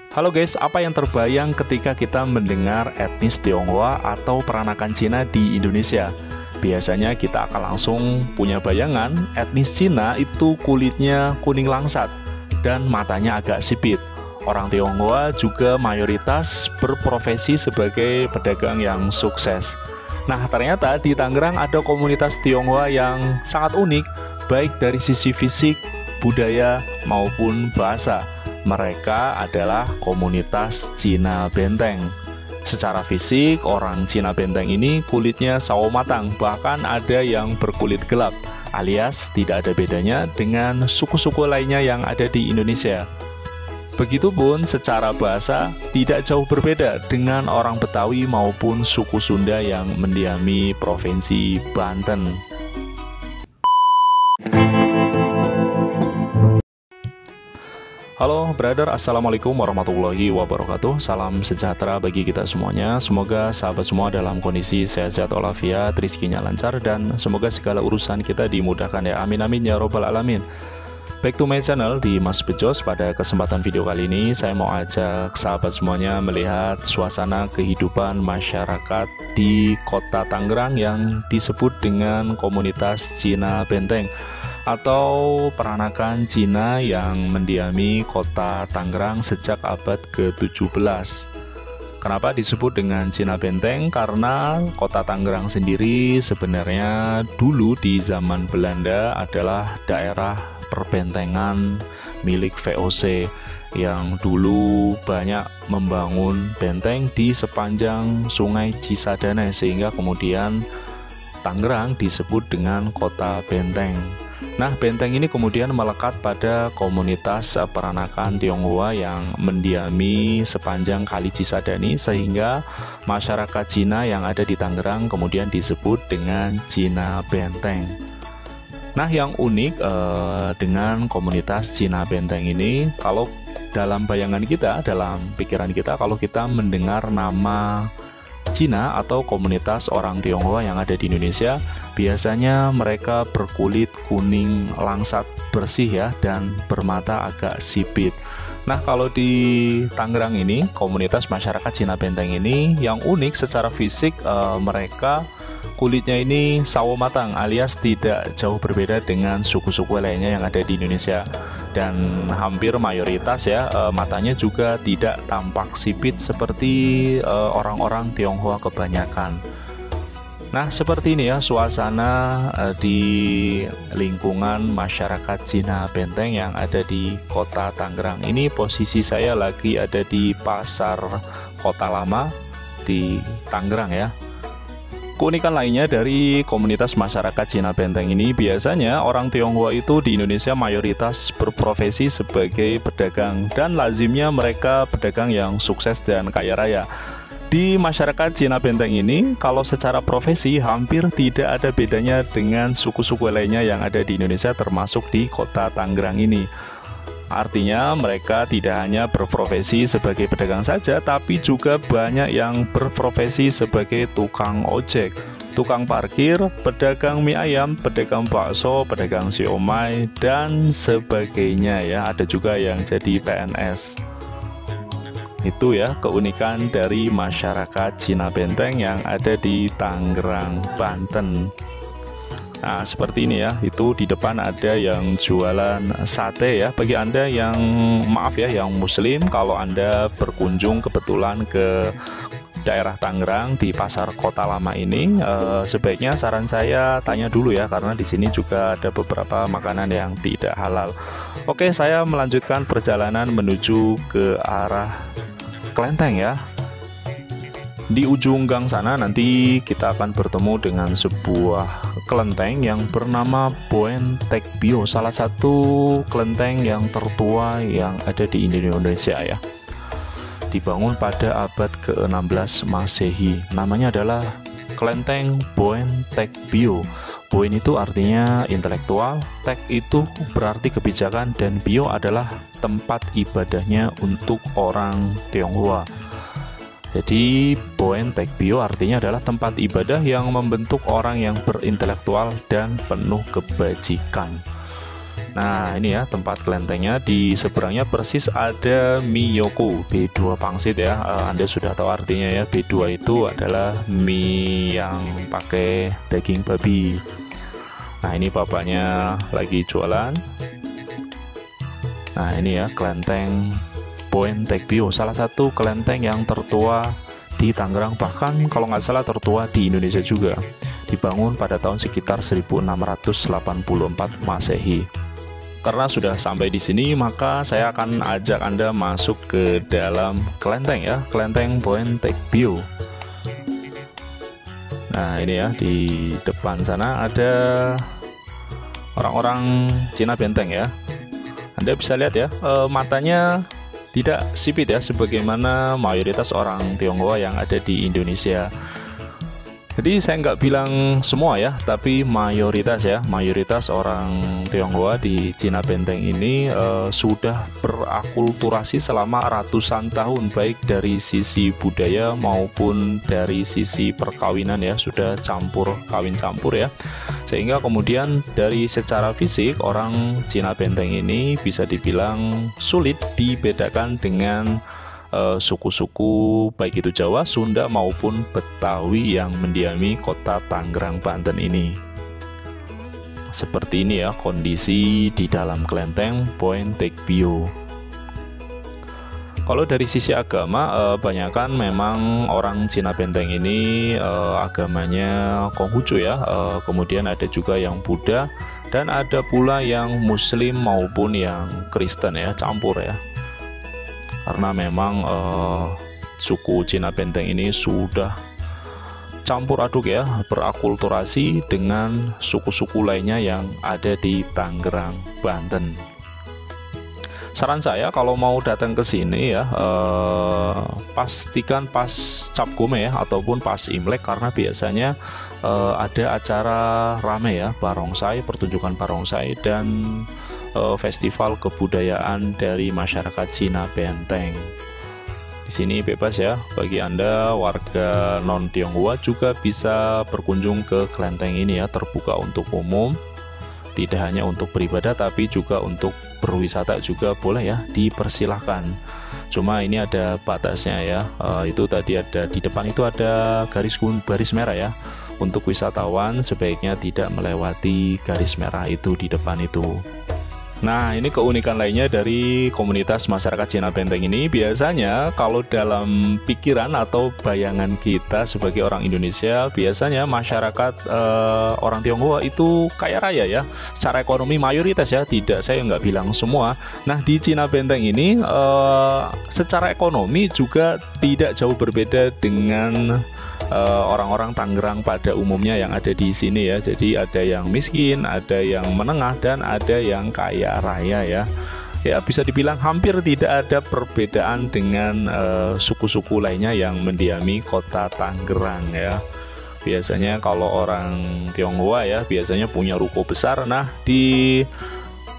Halo guys, apa yang terbayang ketika kita mendengar etnis Tionghoa atau peranakan Cina di Indonesia? Biasanya kita akan langsung punya bayangan etnis Cina itu kulitnya kuning langsat dan matanya agak sipit. Orang Tionghoa juga mayoritas berprofesi sebagai pedagang yang sukses. Nah, ternyata di Tangerang ada komunitas Tionghoa yang sangat unik, baik dari sisi fisik, budaya, maupun bahasa. Mereka adalah komunitas Cina Benteng. Secara fisik, orang Cina Benteng ini kulitnya sawo matang, bahkan ada yang berkulit gelap, alias tidak ada bedanya dengan suku-suku lainnya yang ada di Indonesia. Begitupun secara bahasa tidak jauh berbeda dengan orang Betawi maupun suku Sunda yang mendiami Provinsi Banten. Halo brother, assalamualaikum warahmatullahi wabarakatuh. Salam sejahtera bagi kita semuanya. Semoga sahabat semua dalam kondisi sehat-sehat walafiat, rezekinya lancar, dan semoga segala urusan kita dimudahkan ya. Amin amin ya robbal alamin. Back to my channel di Mas Bejos. Pada kesempatan video kali ini saya mau ajak sahabat semuanya melihat suasana kehidupan masyarakat di kota Tangerang yang disebut dengan komunitas Cina Benteng atau peranakan Cina yang mendiami kota Tangerang sejak abad ke-17. Kenapa disebut dengan Cina Benteng? Karena kota Tangerang sendiri sebenarnya dulu di zaman Belanda adalah daerah perbentengan milik VOC yang dulu banyak membangun benteng di sepanjang Sungai Cisadane, sehingga kemudian Tangerang disebut dengan kota benteng. Nah, benteng ini kemudian melekat pada komunitas peranakan Tionghoa yang mendiami sepanjang Kali Cisadane, sehingga masyarakat Cina yang ada di Tangerang kemudian disebut dengan Cina Benteng. Nah, yang unik dengan komunitas Cina Benteng ini, kalau dalam bayangan kita, dalam pikiran kita, kalau kita mendengar nama Cina atau komunitas orang Tionghoa yang ada di Indonesia, biasanya mereka berkulit kuning langsat bersih ya, dan bermata agak sipit. Nah, kalau di Tangerang ini, komunitas masyarakat Cina Benteng ini yang unik secara fisik, mereka kulitnya ini sawo matang, alias tidak jauh berbeda dengan suku-suku lainnya yang ada di Indonesia. Dan hampir mayoritas ya, matanya juga tidak tampak sipit seperti orang-orang Tionghoa kebanyakan. Nah, seperti ini ya suasana di lingkungan masyarakat Cina Benteng yang ada di kota Tangerang. Ini posisi saya lagi ada di Pasar Kota Lama di Tangerang ya. Keunikan lainnya dari komunitas masyarakat Cina Benteng ini, biasanya orang Tionghoa itu di Indonesia mayoritas berprofesi sebagai pedagang, dan lazimnya mereka pedagang yang sukses dan kaya raya. Di masyarakat Cina Benteng ini, kalau secara profesi hampir tidak ada bedanya dengan suku-suku lainnya yang ada di Indonesia, termasuk di kota Tangerang ini. Artinya mereka tidak hanya berprofesi sebagai pedagang saja, tapi juga banyak yang berprofesi sebagai tukang ojek, tukang parkir, pedagang mie ayam, pedagang bakso, pedagang siomay, dan sebagainya ya. Ada juga yang jadi PNS. Itu ya keunikan dari masyarakat Cina Benteng yang ada di Tangerang, Banten. Nah, seperti ini ya, itu di depan ada yang jualan sate ya. Bagi Anda yang, maaf ya, yang muslim, kalau Anda berkunjung kebetulan ke daerah Tangerang di Pasar Kota Lama ini, sebaiknya saran saya tanya dulu ya, karena di sini juga ada beberapa makanan yang tidak halal. Oke, saya melanjutkan perjalanan menuju ke arah Klenteng ya. Di ujung gang sana nanti kita akan bertemu dengan sebuah kelenteng yang bernama Boen Tek Bio, salah satu kelenteng yang tertua yang ada di Indonesia ya. Dibangun pada abad ke-16 Masehi. Namanya adalah Kelenteng Boen Tek Bio. Boen itu artinya intelektual, Tek itu berarti kebijakan, dan Bio adalah tempat ibadahnya untuk orang Tionghoa. Jadi Boen Tek Bio artinya adalah tempat ibadah yang membentuk orang yang berintelektual dan penuh kebajikan. Nah ini ya tempat kelentengnya, di seberangnya persis ada Miyoko B2 pangsit ya. Anda sudah tahu artinya ya, B2 itu adalah mie yang pakai daging babi. Nah ini bapaknya lagi jualan. Nah ini ya kelenteng Point Tekbio, salah satu kelenteng yang tertua di Tangerang, bahkan kalau nggak salah tertua di Indonesia juga. Dibangun pada tahun sekitar 1684 Masehi. Karena sudah sampai di sini, maka saya akan ajak Anda masuk ke dalam kelenteng ya, kelenteng Point Tekbio. Nah ini ya, di depan sana ada orang-orang Cina benteng ya. Anda bisa lihat ya, matanya tidak sipit ya, sebagaimana mayoritas orang Tionghoa yang ada di Indonesia. Jadi saya nggak bilang semua ya, tapi mayoritas ya, mayoritas orang Tionghoa di Cina Benteng ini sudah berakulturasi selama ratusan tahun, baik dari sisi budaya maupun dari sisi perkawinan ya, sudah kawin-campur ya. Sehingga kemudian dari secara fisik orang Cina Benteng ini bisa dibilang sulit dibedakan dengan suku-suku baik itu Jawa, Sunda maupun Betawi yang mendiami kota Tangerang, Banten ini. Seperti ini ya kondisi di dalam kelenteng Point Tekbio. Kalau dari sisi agama, banyakkan memang orang Cina Benteng ini agamanya Konghucu ya. Kemudian ada juga yang Buddha dan ada pula yang Muslim maupun yang Kristen ya, campur ya. Karena memang suku Cina Benteng ini sudah campur aduk ya, berakulturasi dengan suku-suku lainnya yang ada di Tangerang, Banten. Saran saya kalau mau datang ke sini ya, pastikan pas Cap Gome ya, ataupun pas Imlek, karena biasanya ada acara rame ya, barongsai, pertunjukan barongsai dan festival kebudayaan dari masyarakat Cina Benteng. Di sini bebas ya, bagi Anda warga non Tionghoa juga bisa berkunjung ke kelenteng ini ya, terbuka untuk umum. Tidak hanya untuk beribadah tapi juga untuk berwisata juga boleh ya, dipersilahkan. Cuma ini ada batasnya ya, itu tadi ada di depan itu ada garis merah ya. Untuk wisatawan sebaiknya tidak melewati garis merah itu di depan itu. Nah ini keunikan lainnya dari komunitas masyarakat Cina Benteng ini. Biasanya kalau dalam pikiran atau bayangan kita sebagai orang Indonesia, biasanya masyarakat orang Tionghoa itu kaya raya ya, secara ekonomi mayoritas ya, tidak, saya nggak bilang semua. Nah di Cina Benteng ini secara ekonomi juga tidak jauh berbeda dengan orang-orang Tangerang pada umumnya yang ada di sini ya. Jadi ada yang miskin, ada yang menengah, dan ada yang kaya raya ya. Ya bisa dibilang hampir tidak ada perbedaan dengan suku-suku lainnya yang mendiami kota Tangerang ya. Biasanya kalau orang Tionghoa ya biasanya punya ruko besar. Nah di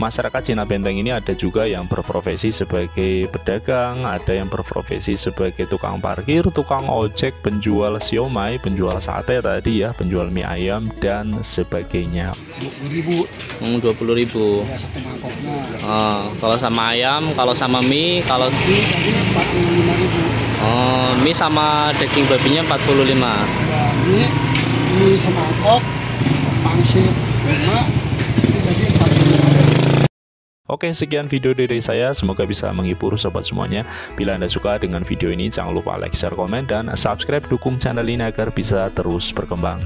masyarakat Cina Benteng ini ada juga yang berprofesi sebagai pedagang, ada yang berprofesi sebagai tukang parkir, tukang ojek, penjual siomay, penjual sate tadi ya, penjual mie ayam dan sebagainya. 20.000. Ya, satu mangkoknya. Kalau sama ayam, kalau sama mie, kalau Mie tadi 45.000. mie sama daging babinya 45. Ya, mie semangkok, pangsit 5, itu jadi 45. Oke, sekian video dari saya, semoga bisa menghibur sobat semuanya. Bila Anda suka dengan video ini, jangan lupa like, share, komen, dan subscribe, dukung channel ini agar bisa terus berkembang.